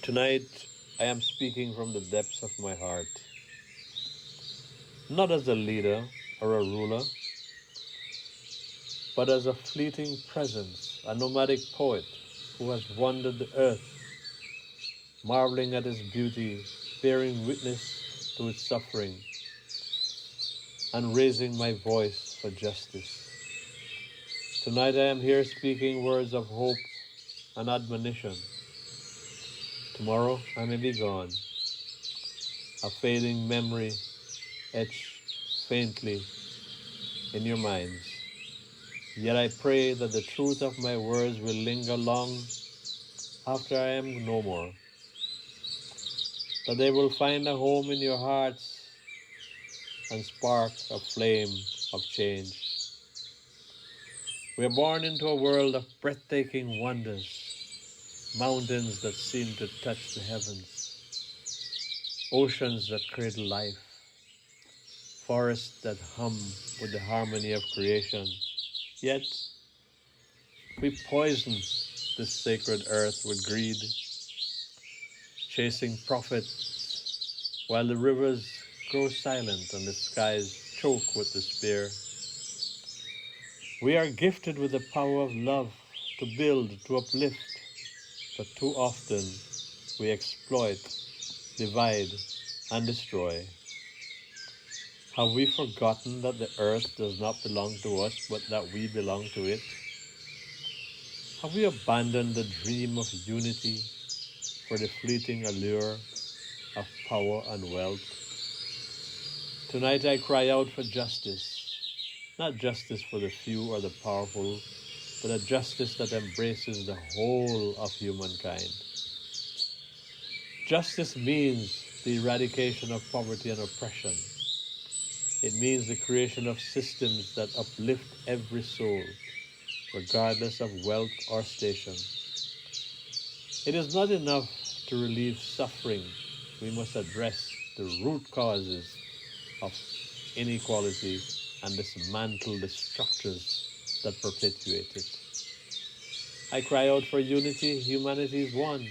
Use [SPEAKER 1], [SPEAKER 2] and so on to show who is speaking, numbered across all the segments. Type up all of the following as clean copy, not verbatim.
[SPEAKER 1] Tonight, I am speaking from the depths of my heart, not as a leader or a ruler, but as a fleeting presence, a nomadic poet who has wandered the earth, marveling at its beauty, bearing witness to its suffering, and raising my voice for justice. Tonight I am here speaking words of hope and admonition. Tomorrow I may be gone, a fading memory etched faintly in your minds. Yet I pray that the truth of my words will linger long after I am no more, that they will find a home in your hearts and spark a flame of change. We are born into a world of breathtaking wonders, mountains that seem to touch the heavens, oceans that cradle life, forests that hum with the harmony of creation. Yet, we poison this sacred earth with greed, chasing profit while the rivers grow silent and the skies choke with despair. We are gifted with the power of love to build, to uplift, but too often we exploit, divide, and destroy. Have we forgotten that the earth does not belong to us, but that we belong to it? Have we abandoned the dream of unity for the fleeting allure of power and wealth? Tonight I cry out for justice, not justice for the few or the powerful, but a justice that embraces the whole of humankind. Justice means the eradication of poverty and oppression. It means the creation of systems that uplift every soul, regardless of wealth or station. It is not enough to relieve suffering. We must address the root causes of inequality and dismantle the structures that perpetuate it. I cry out for unity. Humanity is one.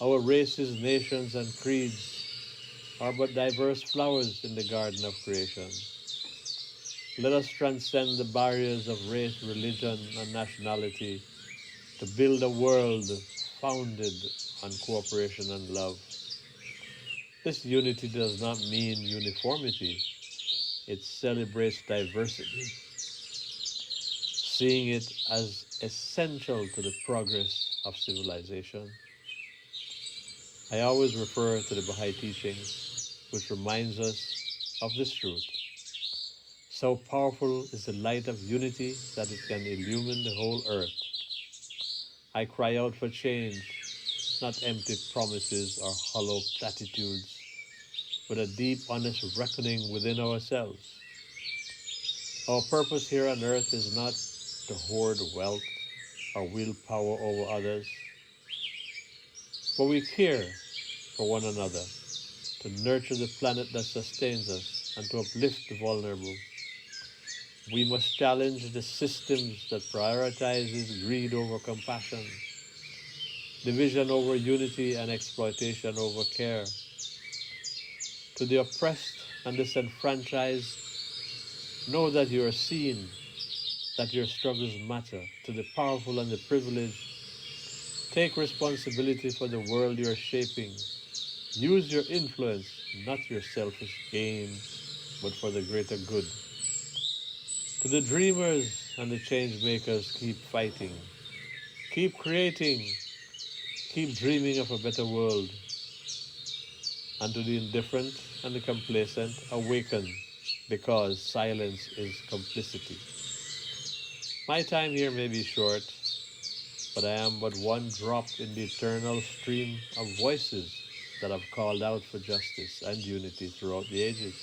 [SPEAKER 1] Our races, nations, and creeds are but diverse flowers in the garden of creation. Let us transcend the barriers of race, religion, and nationality to build a world founded on cooperation and love. This unity does not mean uniformity. It celebrates diversity, seeing it as essential to the progress of civilization. I always refer to the Baha'i teachings, which reminds us of this truth. So powerful is the light of unity that it can illumine the whole earth. I cry out for change, not empty promises or hollow platitudes, but a deep, honest reckoning within ourselves. Our purpose here on earth is not to hoard wealth or wield power over others, but we care for one another, to nurture the planet that sustains us and to uplift the vulnerable. We must challenge the systems that prioritizes greed over compassion, division over unity, and exploitation over care. To the oppressed and disenfranchised, know that you are seen, that your struggles matter. To the powerful and the privileged, take responsibility for the world you are shaping. Use your influence, not your selfish gain, but for the greater good. To the dreamers and the change makers, keep fighting, keep creating, keep dreaming of a better world. And to the indifferent and the complacent, awaken, because silence is complicity. My time here may be short, but I am but one drop in the eternal stream of voices that have called out for justice and unity throughout the ages.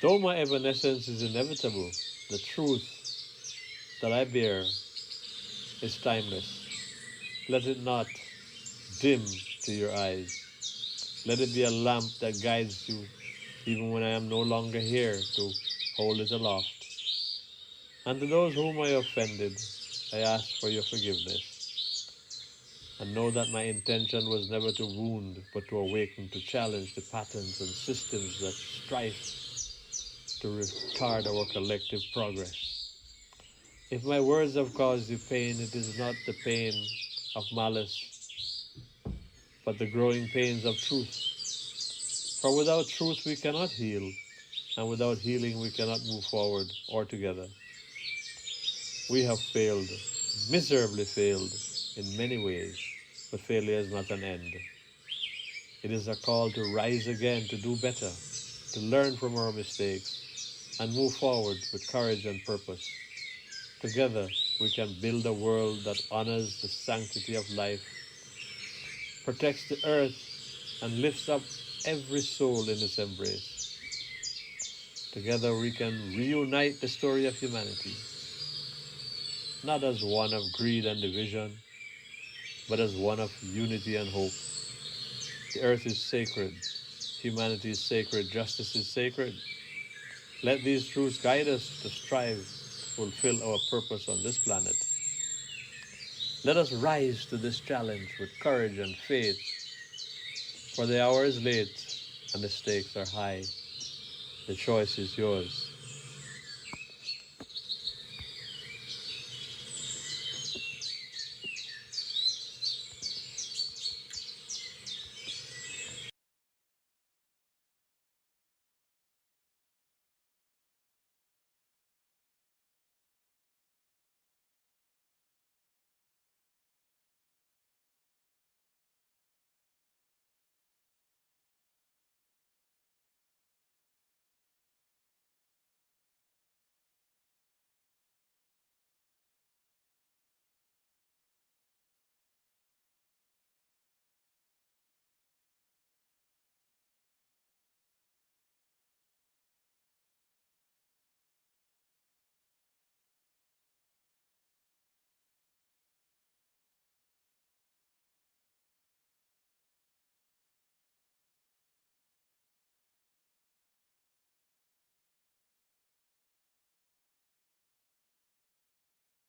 [SPEAKER 1] Though my evanescence is inevitable, the truth that I bear is timeless. Let it not dim to your eyes. Let it be a lamp that guides you even when I am no longer here to hold it aloft. And to those whom I offended, I ask for your forgiveness. and know that my intention was never to wound, but to awaken, to challenge the patterns and systems that strive to retard our collective progress. If my words have caused you pain, it is not the pain of malice, but the growing pains of truth. For without truth we cannot heal, and without healing we cannot move forward or together. We have failed, miserably failed, in many ways, but failure is not an end. It is a call to rise again, to do better, to learn from our mistakes, and move forward with courage and purpose. Together, we can build a world that honors the sanctity of life, protects the earth, and lifts up every soul in its embrace. Together, we can reunite the story of humanity, not as one of greed and division, but as one of unity and hope. The earth is sacred, humanity is sacred, justice is sacred. Let these truths guide us to strive to fulfill our purpose on this planet. Let us rise to this challenge with courage and faith, for the hour is late and the stakes are high. The choice is yours.